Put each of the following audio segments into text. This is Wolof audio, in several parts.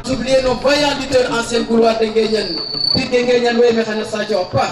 Oubliez nos vaillants lutteurs anciens couloirs de Nguéniène. Puis de Nguéniène, oui, mais ça ne s'ajoute pas.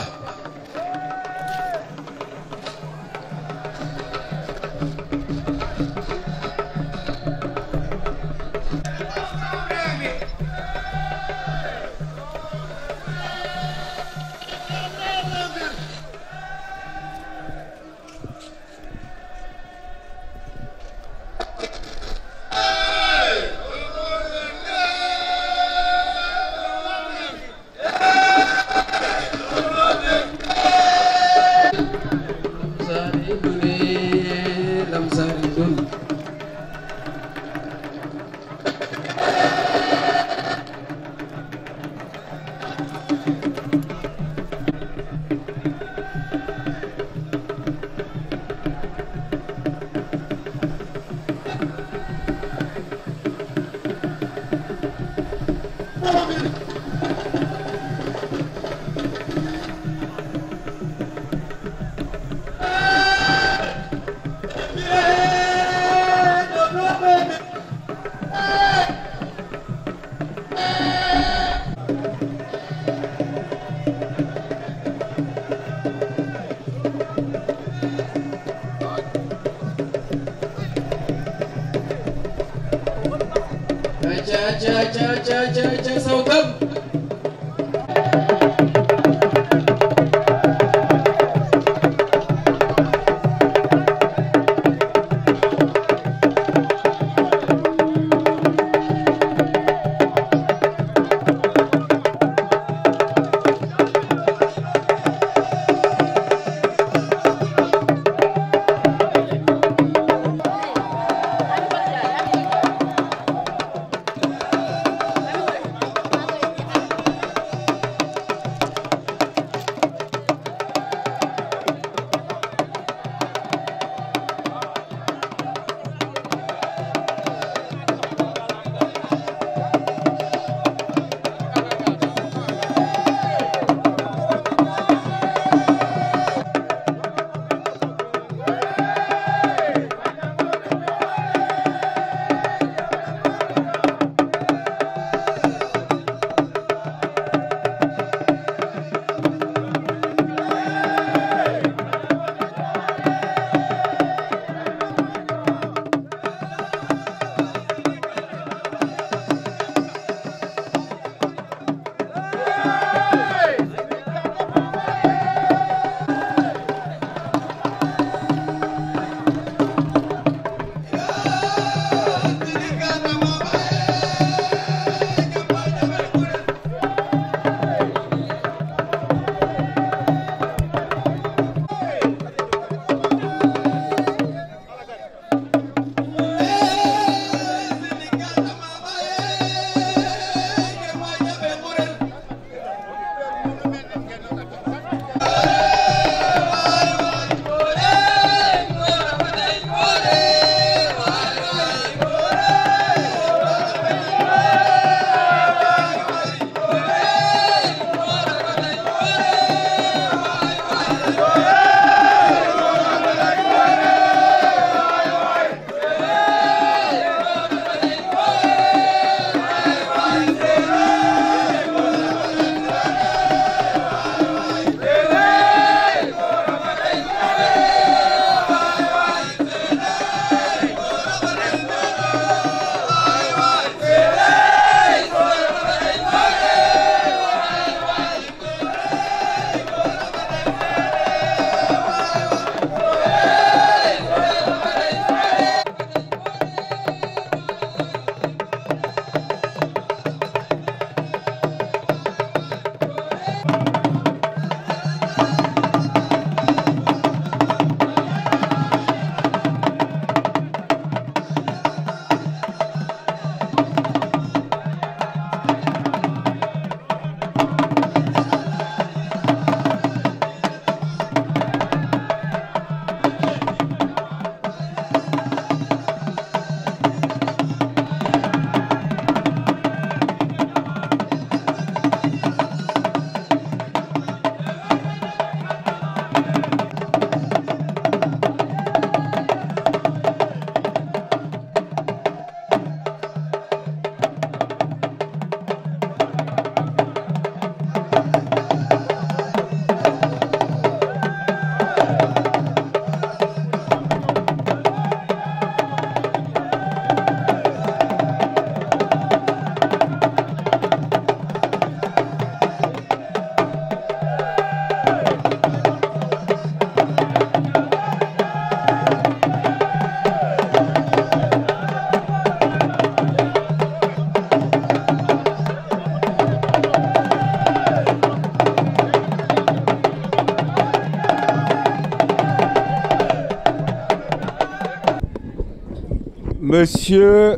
Monsieur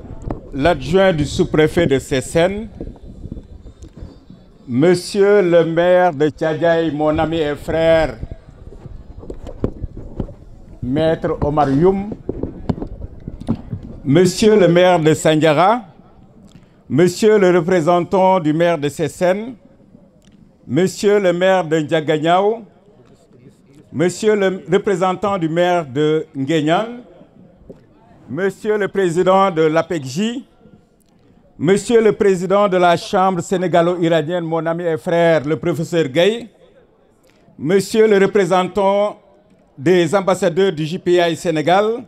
l'adjoint du sous-préfet de Sessène, Monsieur le maire de Thiadiaye, mon ami et frère, Maître Omar Youm, Monsieur le maire de Sandiara, Monsieur le représentant du maire de Sessène, Monsieur le maire de Ndiaganyao, Monsieur le représentant du maire de Nguénian, Monsieur le président de l'APECJ, Monsieur le président de la Chambre sénégalo-iranienne, mon ami et frère, le professeur Gueye, Monsieur le représentant des ambassadeurs du JPI Sénégal,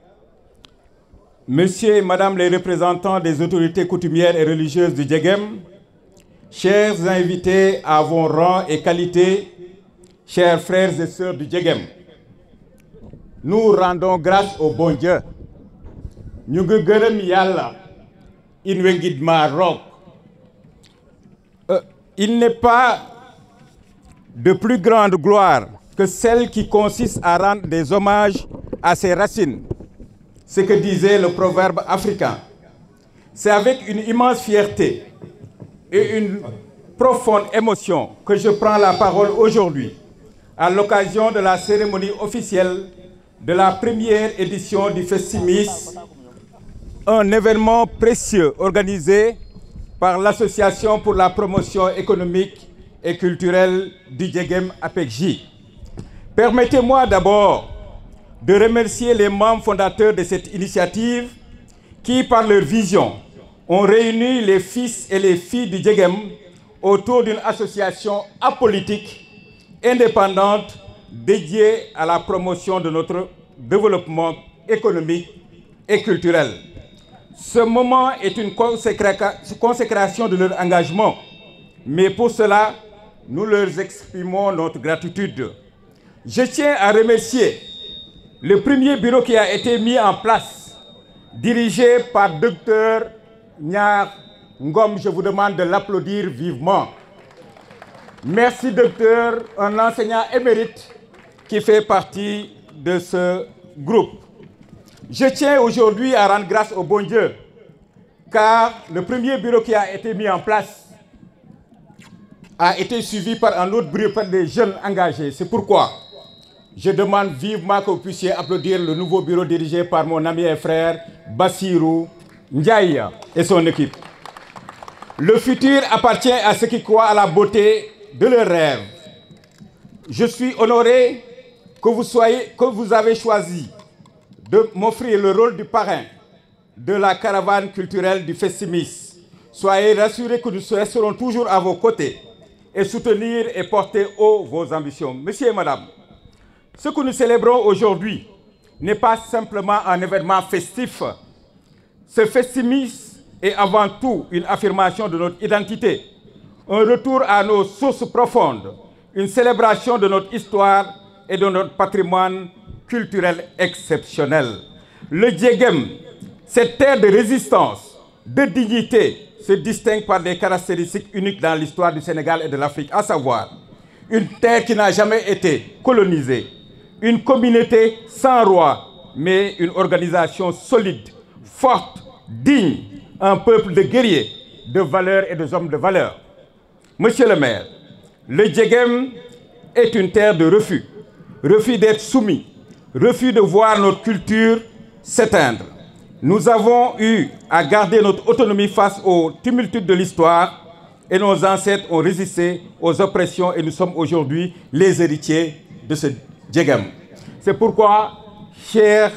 Monsieur et Madame les représentants des autorités coutumières et religieuses du Djegem, chers invités à vos rangs et qualités, chers frères et sœurs du Djegem, nous rendons grâce au bon Dieu. Nous gërëm Yàlla il n'est pas de plus grande gloire que celle qui consiste à rendre des hommages à ses racines. Ce que disait le proverbe africain. C'est avec une immense fierté et une profonde émotion que je prends la parole aujourd'hui à l'occasion de la cérémonie officielle de la première édition du Festimis, un événement précieux organisé par l'Association pour la promotion économique et culturelle du Djegem APECJ. Permettez-moi d'abord de remercier les membres fondateurs de cette initiative qui, par leur vision, ont réuni les fils et les filles du Djegem autour d'une association apolitique, indépendante, dédiée à la promotion de notre développement économique et culturel. Ce moment est une consécration de leur engagement, mais pour cela, nous leur exprimons notre gratitude. Je tiens à remercier le premier bureau qui a été mis en place, dirigé par Dr Nyar Ngom. Je vous demande de l'applaudir vivement. Merci docteur, un enseignant émérite qui fait partie de ce groupe. Je tiens aujourd'hui à rendre grâce au bon Dieu, car le premier bureau qui a été mis en place a été suivi par un autre bureau par des jeunes engagés. C'est pourquoi je demande vivement que vous puissiez applaudir le nouveau bureau dirigé par mon ami et frère Bassirou Ndiaye et son équipe. Le futur appartient à ceux qui croient à la beauté de leurs rêves. Je suis honoré que vous avez choisi de m'offrir le rôle du parrain de la caravane culturelle du Festimis. Soyez rassurés que nous resterons toujours à vos côtés et soutenir et porter haut vos ambitions. Monsieur et Madame, ce que nous célébrons aujourd'hui n'est pas simplement un événement festif. Ce Festimis est avant tout une affirmation de notre identité, un retour à nos sources profondes, une célébration de notre histoire et de notre patrimoine culturel exceptionnel. Le Djegem, cette terre de résistance, de dignité, se distingue par des caractéristiques uniques dans l'histoire du Sénégal et de l'Afrique, à savoir une terre qui n'a jamais été colonisée, une communauté sans roi, mais une organisation solide, forte, digne, un peuple de guerriers, de valeurs et de hommes de valeur. Monsieur le maire, le Djegem est une terre de refus, refus d'être soumis, refus de voir notre culture s'éteindre. Nous avons eu à garder notre autonomie face aux tumultudes de l'histoire et nos ancêtres ont résisté aux oppressions et nous sommes aujourd'hui les héritiers de ce Djegem. C'est pourquoi, chers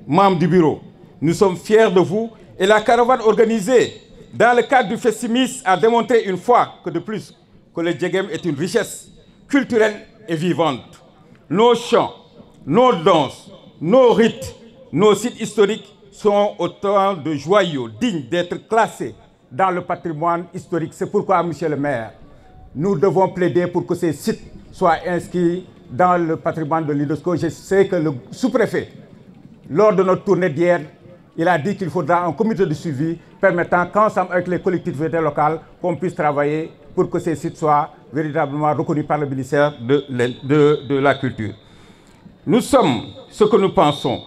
membres du bureau, nous sommes fiers de vous et la caravane organisée dans le cadre du Festimis a démontré une fois que de plus que le Djegem est une richesse culturelle et vivante. Nos chants, nos danses, nos rites, nos sites historiques sont autant de joyaux dignes d'être classés dans le patrimoine historique. C'est pourquoi, monsieur le maire, nous devons plaider pour que ces sites soient inscrits dans le patrimoine de l'UNESCO. Je sais que le sous-préfet, lors de notre tournée d'hier, il a dit qu'il faudra un comité de suivi permettant qu'ensemble avec les collectivités locales, qu'on puisse travailler pour que ces sites soient véritablement reconnus par le ministère de la Culture. Nous sommes ce que nous pensons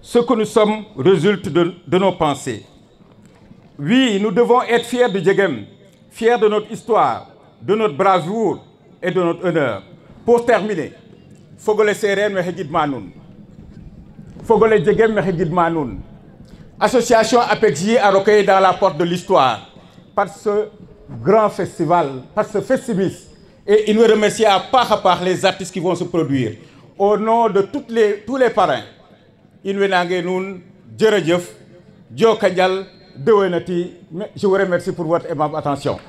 Ce que nous sommes résulte de nos pensées. Oui, nous devons être fiers de Djegem, fiers de notre histoire, de notre bravoure et de notre honneur. Pour terminer, Fogole Seren Mehegid Manoun. Fogole Djegem Mehegid Manoun. Association APEXJ a recueilli dans la porte de l'histoire par ce grand festival, par ce festimis. Et il nous remercie à part les artistes qui vont se produire. Au nom de tous les parrains, je vous remercie pour votre aimable attention.